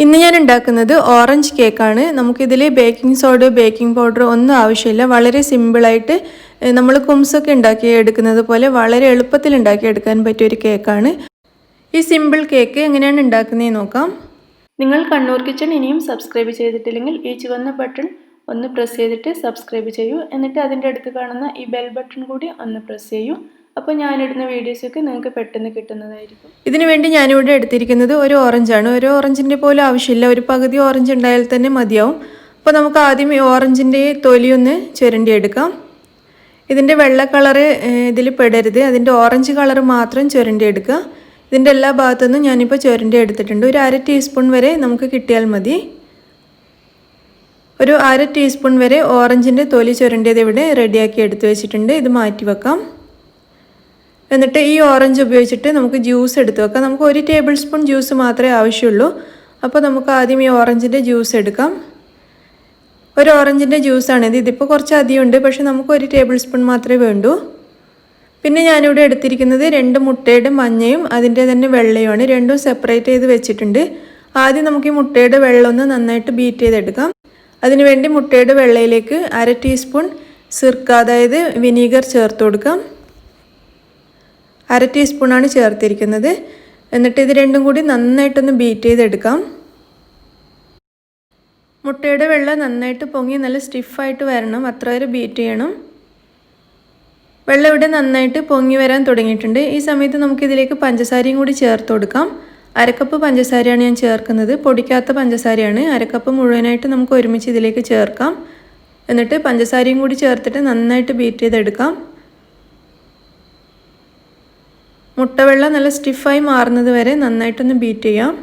ഇന്ന് ഞാൻ ഉണ്ടാക്കുന്നത് ഓറഞ്ച് കേക്കാണ്. നമുക്കിതിൽ ബേക്കിംഗ് സോഡ, ബേക്കിംഗ് പൗഡർ ഒന്നും ആവശ്യമില്ല. വളരെ സിമ്പിളായിട്ട് നമ്മൾ കുംസൊക്കെ ഉണ്ടാക്കിയെടുക്കുന്നത് പോലെ വളരെ എളുപ്പത്തിൽ ഉണ്ടാക്കിയെടുക്കാൻ പറ്റിയൊരു കേക്കാണ്. ഈ സിമ്പിൾ കേക്ക് എങ്ങനെയാണ് ഉണ്ടാക്കുന്നതെന്ന് നോക്കാം. നിങ്ങൾ കണ്ണൂർ കിച്ചൺ ഇനിയും സബ്സ്ക്രൈബ് ചെയ്തിട്ടില്ലെങ്കിൽ ഈ ചുവന്ന ബട്ടൺ ഒന്ന് പ്രസ് ചെയ്തിട്ട് സബ്സ്ക്രൈബ് ചെയ്യൂ. എന്നിട്ട് അതിൻ്റെ അടുത്ത് കാണുന്ന ഈ ബെൽ ബട്ടൺ കൂടി ഒന്ന് പ്രസ് ചെയ്യൂ. അപ്പോൾ ഞാനിടുന്ന വീഡിയോസൊക്കെ നിങ്ങൾക്ക് പെട്ടെന്ന് കിട്ടുന്നതായിരിക്കും. ഇതിനു വേണ്ടി ഞാനിവിടെ എടുത്തിരിക്കുന്നത് ഒരു ഓറഞ്ചാണ്. ഒരു ഓറഞ്ചിൻ്റെ പോലും ആവശ്യമില്ല, ഒരു പകുതി ഓറഞ്ച് ഉണ്ടായാൽ തന്നെ മതിയാവും. അപ്പോൾ നമുക്ക് ആദ്യം ഈ ഓറഞ്ചിൻ്റെ തൊലിയൊന്ന് ചുരണ്ടിയെടുക്കാം. ഇതിൻ്റെ വെള്ള കളറ് ഇതിൽ പെടരുത്, അതിൻ്റെ ഓറഞ്ച് കളറ് മാത്രം ചുരണ്ടിയെടുക്കുക. ഇതിൻ്റെ എല്ലാ ഭാഗത്തുനിന്നും ഞാനിപ്പോൾ ചുരണ്ടി എടുത്തിട്ടുണ്ട്. ഒരു 1/2 ടീസ്പൂൺ വരെ നമുക്ക് കിട്ടിയാൽ മതി. ഒരു 1/2 ടീസ്പൂൺ വരെ ഓറഞ്ചിൻ്റെ തൊലി ചുരണ്ടിയത് ഇവിടെ റെഡിയാക്കി എടുത്ത് വെച്ചിട്ടുണ്ട്. ഇത് മാറ്റി വെക്കാം. എന്നിട്ട് ഈ ഓറഞ്ച് ഉപയോഗിച്ചിട്ട് നമുക്ക് ജ്യൂസ് എടുത്ത് വെക്കാം. നമുക്ക് 1 ടേബിൾ സ്പൂൺ ജ്യൂസ് മാത്രമേ ആവശ്യമുള്ളൂ. അപ്പോൾ നമുക്ക് ആദ്യം ഈ ഓറഞ്ചിൻ്റെ ജ്യൂസ് എടുക്കാം. ഒരു ഓറഞ്ചിൻ്റെ ജ്യൂസാണിത്. ഇതിപ്പോൾ കുറച്ച് അധികം ഉണ്ട്, പക്ഷേ നമുക്ക് 1 ടേബിൾ സ്പൂൺ മാത്രമേ വേണ്ടൂ. പിന്നെ ഞാനിവിടെ എടുത്തിരിക്കുന്നത് 2 മുട്ടയുടെ മഞ്ഞയും അതിൻ്റെ തന്നെ വെള്ളയുമാണ്. രണ്ടും സെപ്പറേറ്റ് ചെയ്ത് വെച്ചിട്ടുണ്ട്. ആദ്യം നമുക്ക് ഈ മുട്ടയുടെ വെള്ളം ഒന്ന് നന്നായിട്ട് ബീറ്റ് ചെയ്തെടുക്കാം. അതിനുവേണ്ടി മുട്ടയുടെ വെള്ളയിലേക്ക് 1/2 ടീസ്പൂൺ സിർക്ക, അതായത് വിനീഗർ ചേർത്ത് കൊടുക്കാം. 1/2 ടീസ്പൂണാണ് ചേർത്തിരിക്കുന്നത്. എന്നിട്ട് ഇത് രണ്ടും കൂടി നന്നായിട്ടൊന്ന് ബീറ്റ് ചെയ്തെടുക്കാം. മുട്ടയുടെ വെള്ളം നന്നായിട്ട് പൊങ്ങി നല്ല സ്റ്റിഫായിട്ട് വരണം, അത്ര വരെ ബീറ്റ് ചെയ്യണം. വെള്ളം ഇവിടെ നന്നായിട്ട് പൊങ്ങി വരാൻ തുടങ്ങിയിട്ടുണ്ട്. ഈ സമയത്ത് നമുക്കിതിലേക്ക് പഞ്ചസാരയും കൂടി ചേർത്ത് കൊടുക്കാം. 1/2 കപ്പ് പഞ്ചസാരയാണ് ഞാൻ ചേർക്കുന്നത്. പൊടിക്കാത്ത പഞ്ചസാരയാണ്. 1/2 കപ്പ് മുഴുവനായിട്ട് നമുക്ക് ഒരുമിച്ച് ഇതിലേക്ക് ചേർക്കാം. എന്നിട്ട് പഞ്ചസാരയും കൂടി ചേർത്തിട്ട് നന്നായിട്ട് ബീറ്റ് ചെയ്തെടുക്കാം. മുട്ടവെള്ളം നല്ല സ്റ്റിഫായി മാറുന്നത് വരെ നന്നായിട്ടൊന്ന് ബീറ്റ് ചെയ്യാം.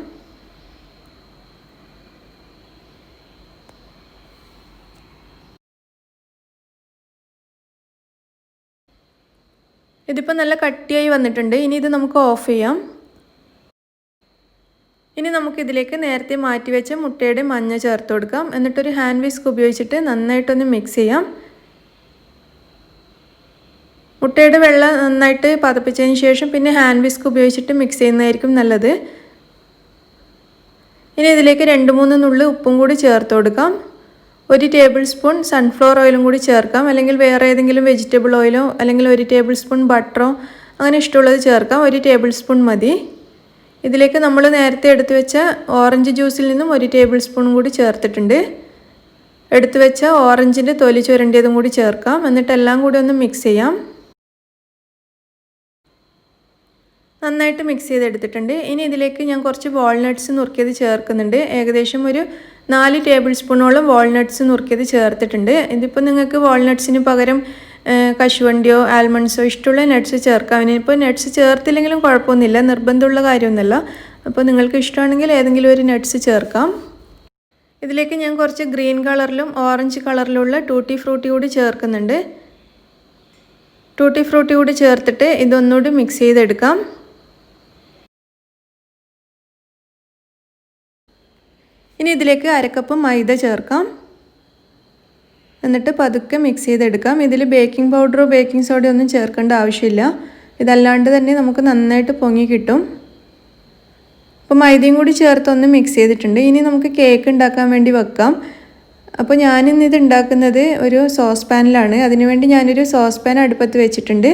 ഇതിപ്പോൾ നല്ല കട്ടിയായി വന്നിട്ടുണ്ട്. ഇനി ഇത് നമുക്ക് ഓഫ് ചെയ്യാം. ഇനി നമുക്കിതിലേക്ക് നേരത്തെ മാറ്റി വെച്ച മുട്ടയുടെ മഞ്ഞ ചേർത്ത് കൊടുക്കാം. എന്നിട്ടൊരു ഹാൻഡ് വിസ്ക് ഉപയോഗിച്ചിട്ട് നന്നായിട്ടൊന്ന് മിക്സ് ചെയ്യാം. മുട്ടയുടെ വെള്ളം നന്നായിട്ട് പതപ്പിച്ചതിന് ശേഷം പിന്നെ ഹാൻഡ് വിസ്ക് ഉപയോഗിച്ചിട്ട് മിക്സ് ചെയ്യുന്നതായിരിക്കും നല്ലത്. ഇനി ഇതിലേക്ക് 2-3 നുള്ളി ഉപ്പും കൂടി ചേർത്ത് കൊടുക്കാം. 1 ടേബിൾ സ്പൂൺ സൺഫ്ലവർ ഓയിലും കൂടി ചേർക്കാം. അല്ലെങ്കിൽ വേറെ ഏതെങ്കിലും വെജിറ്റബിൾ ഓയിലോ അല്ലെങ്കിൽ 1 ടേബിൾ സ്പൂൺ ബട്ടറോ അങ്ങനെ ഇഷ്ടമുള്ളത് ചേർക്കാം. 1 ടേബിൾ സ്പൂൺ മതി. ഇതിലേക്ക് നമ്മൾ നേരത്തെ എടുത്തു വെച്ച ഓറഞ്ച് ജ്യൂസിൽ നിന്നും 1 ടേബിൾ സ്പൂൺ കൂടി ചേർത്തിട്ടുണ്ട്. എടുത്തു വെച്ച ഓറഞ്ചിൻ്റെ തൊലി ചുരണ്ടിയതും കൂടി ചേർക്കാം. എന്നിട്ട് എല്ലാം കൂടി ഒന്ന് മിക്സ് ചെയ്യാം. നന്നായിട്ട് മിക്സ് ചെയ്തെടുത്തിട്ടുണ്ട്. ഇനി ഇതിലേക്ക് ഞാൻ കുറച്ച് വാൾനട്ട്സ് നുറുക്കിയത് ചേർക്കുന്നുണ്ട്. ഏകദേശം ഒരു 4 ടേബിൾ സ്പൂണോളം വാൾനട്ട്സ് നുറുക്കിയത് ചേർത്തിട്ടുണ്ട്. ഇതിപ്പോൾ നിങ്ങൾക്ക് വാൾനട്ട്സിന് പകരം കശുവണ്ടിയോ ആൽമണ്ട്സോ ഇഷ്ടമുള്ള നട്ട്സ് ചേർക്കാം. ഇനിയിപ്പോൾ നട്ട്സ് ചേർത്തില്ലെങ്കിലും കുഴപ്പമൊന്നുമില്ല, നിർബന്ധമുള്ള കാര്യമൊന്നുമല്ല. അപ്പോൾ നിങ്ങൾക്ക് ഇഷ്ടമാണെങ്കിൽ ഏതെങ്കിലും ഒരു നട്ട്സ് ചേർക്കാം. ഇതിലേക്ക് ഞാൻ കുറച്ച് ഗ്രീൻ കളറിലും ഓറഞ്ച് കളറിലുള്ള ടൂട്ടി ഫ്രൂട്ടി കൂടി ചേർക്കുന്നുണ്ട്. ടൂട്ടി ഫ്രൂട്ടി കൂടി ചേർത്തിട്ട് ഇതൊന്നുകൂടി മിക്സ് ചെയ്തെടുക്കാം. ഇനി ഇതിലേക്ക് 1/2 കപ്പ് മൈദ ചേർക്കാം. എന്നിട്ട് പതുക്കെ മിക്സ് ചെയ്തെടുക്കാം. ഇതിൽ ബേക്കിംഗ് പൗഡറോ ബേക്കിംഗ് സോഡയോ ഒന്നും ചേർക്കേണ്ട ആവശ്യമില്ല. ഇതല്ലാണ്ട് തന്നെ നമുക്ക് നന്നായിട്ട് പൊങ്ങി കിട്ടും. അപ്പോൾ മൈദയും കൂടി ചേർത്തൊന്ന് മിക്സ് ചെയ്തിട്ടുണ്ട്. ഇനി നമുക്ക് കേക്ക് ഉണ്ടാക്കാൻ വേണ്ടി വെക്കാം. അപ്പോൾ ഞാനിന്നിത് ഉണ്ടാക്കുന്നത് ഒരു സോസ് പാനിലാണ്. അതിനുവേണ്ടി ഞാനൊരു സോസ് പാൻ അടുപ്പത്ത് വെച്ചിട്ടുണ്ട്.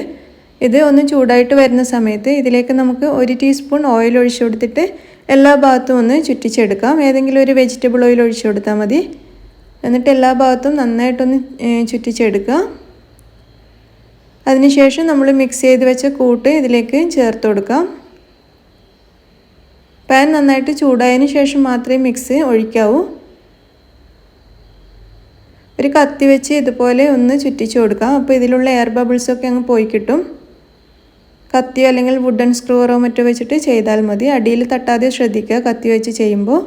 ഇത് ഒന്ന് ചൂടായിട്ട് വരുന്ന സമയത്ത് ഇതിലേക്ക് നമുക്ക് 1 ടീസ്പൂൺ ഓയിൽ ഒഴിച്ചു കൊടുത്തിട്ട് എല്ലാ ഭാഗത്തും ഒന്ന് ചുറ്റിച്ചെടുക്കാം. ഏതെങ്കിലും ഒരു വെജിറ്റബിൾ ഓയിൽ ഒഴിച്ചു കൊടുത്താൽ മതി. എന്നിട്ട് എല്ലാ ഭാഗത്തും നന്നായിട്ടൊന്ന് ചുറ്റിച്ചെടുക്കുക. അതിനുശേഷം നമ്മൾ മിക്സ് ചെയ്ത് വെച്ച കൂട്ട് ഇതിലേക്ക് ചേർത്ത് കൊടുക്കാം. പാൻ നന്നായിട്ട് ചൂടായതിന് ശേഷം മാത്രമേ മിക്സ് ഒഴിക്കാവൂ. ഒരു കത്തി വെച്ച് ഇതുപോലെ ഒന്ന് ചുറ്റിച്ച് കൊടുക്കാം. അപ്പോൾ ഇതിലുള്ള എയർ ബബിൾസൊക്കെ അങ്ങ് പോയി കിട്ടും. കത്തിയോ അല്ലെങ്കിൽ വുഡൻ സ്ക്രൂവറോ മറ്റോ വെച്ചിട്ട് ചെയ്താൽ മതി. അടിയിൽ തട്ടാതെ ശ്രദ്ധിക്കുക കത്തി വെച്ച് ചെയ്യുമ്പോൾ.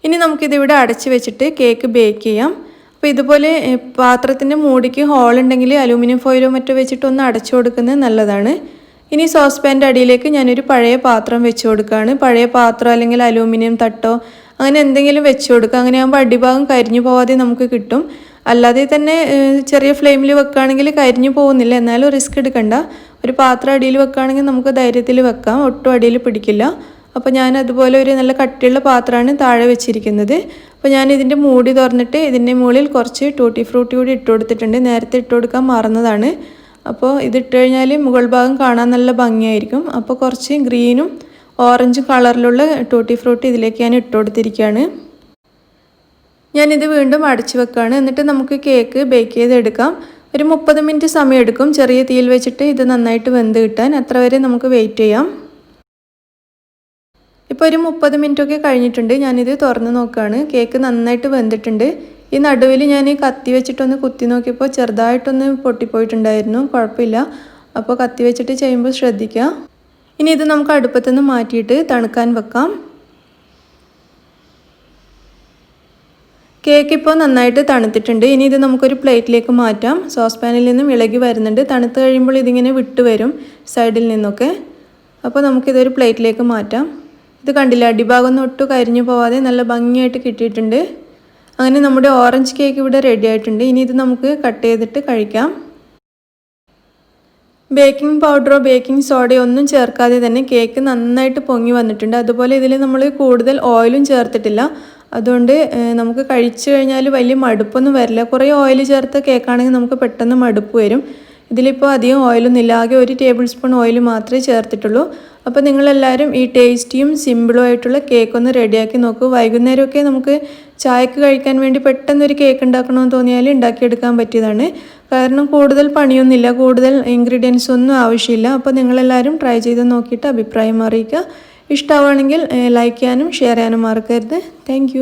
ഇനി നമുക്കിതിവിടെ അടച്ച് വെച്ചിട്ട് കേക്ക് ബേക്ക് ചെയ്യാം. അപ്പോൾ ഇതുപോലെ പാത്രത്തിൻ്റെ മൂടിക്ക് ഹോൾ ഉണ്ടെങ്കിൽ അലൂമിനിയം ഫോയിലോ മറ്റോ വെച്ചിട്ട് ഒന്ന് അടച്ചു കൊടുക്കുന്നത് നല്ലതാണ്. ഇനി സോസ് പാൻ്റെ അടിയിലേക്ക് ഞാനൊരു പഴയ പാത്രം വെച്ച് കൊടുക്കുകയാണ്. പഴയ പാത്രം അല്ലെങ്കിൽ അലൂമിനിയം തട്ടോ അങ്ങനെ എന്തെങ്കിലും വെച്ച് കൊടുക്കുക. അങ്ങനെ ആകുമ്പോൾ അടിഭാഗം കരിഞ്ഞു പോവാതെ നമുക്ക് കിട്ടും. അല്ലാതെ തന്നെ ചെറിയ ഫ്ലെയിമിൽ വെക്കുകയാണെങ്കിൽ കരിഞ്ഞു പോകുന്നില്ല. എന്നാലും റിസ്ക് എടുക്കണ്ട. ഒരു പാത്രം അടിയിൽ വെക്കുകയാണെങ്കിൽ നമുക്ക് ധൈര്യത്തിൽ വെക്കാം, ഒട്ടും അടിയിൽ പിടിക്കില്ല. അപ്പോൾ ഞാൻ അതുപോലെ ഒരു നല്ല കട്ടിയുള്ള പാത്രമാണ് താഴെ വെച്ചിരിക്കുന്നത്. അപ്പോൾ ഞാൻ ഇതിൻ്റെ മൂടി തുറന്നിട്ട് ഇതിൻ്റെ മുകളിൽ കുറച്ച് ടൂട്ടി ഫ്രൂട്ടി കൂടി ഇട്ട് കൊടുത്തിട്ടുണ്ട്. നേരത്തെ ഇട്ട് കൊടുക്കാൻ മറന്നതാണ്. അപ്പോൾ ഇതിട്ട് കഴിഞ്ഞാൽ മുകൾ ഭാഗം കാണാൻ നല്ല ഭംഗിയായിരിക്കും. അപ്പോൾ കുറച്ച് ഗ്രീനും ഓറഞ്ച് കളറിലുള്ള ടൂട്ടി ഫ്രൂട്ടി ഇതിലേക്ക് ഞാൻ ഇട്ട് കൊടുത്തിരിക്കുകയാണ്. ഞാനിത് വീണ്ടും അടച്ചു വെക്കുകയാണ്. എന്നിട്ട് നമുക്ക് കേക്ക് ബേക്ക് ചെയ്തെടുക്കാം. ഒരു 30 മിനിറ്റ് സമയം എടുക്കും ചെറിയ തീയിൽ വെച്ചിട്ട് ഇത് നന്നായിട്ട് വെന്ത് കിട്ടാൻ. അത്ര വരെ നമുക്ക് വെയിറ്റ് ചെയ്യാം. ഇപ്പോൾ ഒരു 30 മിനിറ്റൊക്കെ കഴിഞ്ഞിട്ടുണ്ട്. ഞാനിത് തുറന്ന് നോക്കുകയാണ്. കേക്ക് നന്നായിട്ട് വെന്തിട്ടുണ്ട്. ഈ നടുവിൽ ഞാൻ കത്തി വെച്ചിട്ടൊന്ന് കുത്തി നോക്കിയപ്പോൾ ചെറുതായിട്ടൊന്ന് പൊട്ടിപ്പോയിട്ടുണ്ടായിരുന്നു. കുഴപ്പമില്ല. അപ്പോൾ കത്തി വെച്ചിട്ട് ചെയ്യുമ്പോൾ ശ്രദ്ധിക്കുക. ഇനി ഇത് നമുക്ക് അടുപ്പത്തു നിന്ന് മാറ്റിയിട്ട് തണുക്കാൻ വെക്കാം. കേക്ക് ഇപ്പോൾ നന്നായിട്ട് തണുത്തിട്ടുണ്ട്. ഇനി ഇത് നമുക്കൊരു പ്ലേറ്റിലേക്ക് മാറ്റാം. സോസ് പാനിൽ നിന്നും ഇളകി വരുന്നുണ്ട്. തണുത്ത് കഴിയുമ്പോൾ ഇതിങ്ങനെ വിട്ട് വരും സൈഡിൽ നിന്നൊക്കെ. അപ്പോൾ നമുക്കിതൊരു പ്ലേറ്റിലേക്ക് മാറ്റാം. ഇത് കണ്ടില്ല, അടിഭാഗമൊന്നും ഒട്ടും കരിഞ്ഞു പോവാതെ നല്ല ഭംഗിയായിട്ട് കിട്ടിയിട്ടുണ്ട്. അങ്ങനെ നമ്മുടെ ഓറഞ്ച് കേക്ക് ഇവിടെ റെഡി ആയിട്ടുണ്ട്. ഇനി ഇത് നമുക്ക് കട്ട് ചെയ്തിട്ട് കഴിക്കാം. ബേക്കിംഗ് പൗഡറോ ബേക്കിംഗ് സോഡയോ ഒന്നും ചേർക്കാതെ തന്നെ കേക്ക് നന്നായിട്ട് പൊങ്ങി വന്നിട്ടുണ്ട്. അതുപോലെ ഇതിൽ നമ്മൾ കൂടുതൽ ഓയിലും ചേർത്തിട്ടില്ല. അതുകൊണ്ട് നമുക്ക് കഴിച്ചു കഴിഞ്ഞാൽ വലിയ മടുപ്പൊന്നും വരില്ല. കുറേ ഓയിൽ ചേർത്ത കേക്കാണെങ്കിൽ നമുക്ക് പെട്ടെന്ന് മടുപ്പ് വരും. ഇതിലിപ്പോൾ അധികം ഓയിലൊന്നും ഇല്ല. ആകെ 1 ടേബിൾ സ്പൂൺ ഓയിൽ മാത്രമേ ചേർത്തിട്ടുള്ളൂ. അപ്പോൾ നിങ്ങളെല്ലാവരും ഈ ടേസ്റ്റിയും സിമ്പിളും ആയിട്ടുള്ള കേക്കൊന്ന് റെഡിയാക്കി നോക്കൂ. വൈകുന്നേരമൊക്കെ നമുക്ക് ചായക്ക് കഴിക്കാൻ വേണ്ടി പെട്ടെന്നൊരു കേക്ക് ഉണ്ടാക്കണമെന്ന് തോന്നിയാൽ ഉണ്ടാക്കിയെടുക്കാൻ പറ്റിയതാണ്. കാരണം കൂടുതൽ പണിയൊന്നുമില്ല, കൂടുതൽ ഇൻഗ്രീഡിയൻസ് ഒന്നും ആവശ്യമില്ല. അപ്പോൾ നിങ്ങളെല്ലാവരും ട്രൈ ചെയ്ത് നോക്കിയിട്ട് അഭിപ്രായം അറിയിക്കുക. ഇഷ്ടമാവുകയാണെങ്കിൽ ലൈക്ക് ചെയ്യാനും ഷെയർ ചെയ്യാനും മറക്കരുത്. താങ്ക്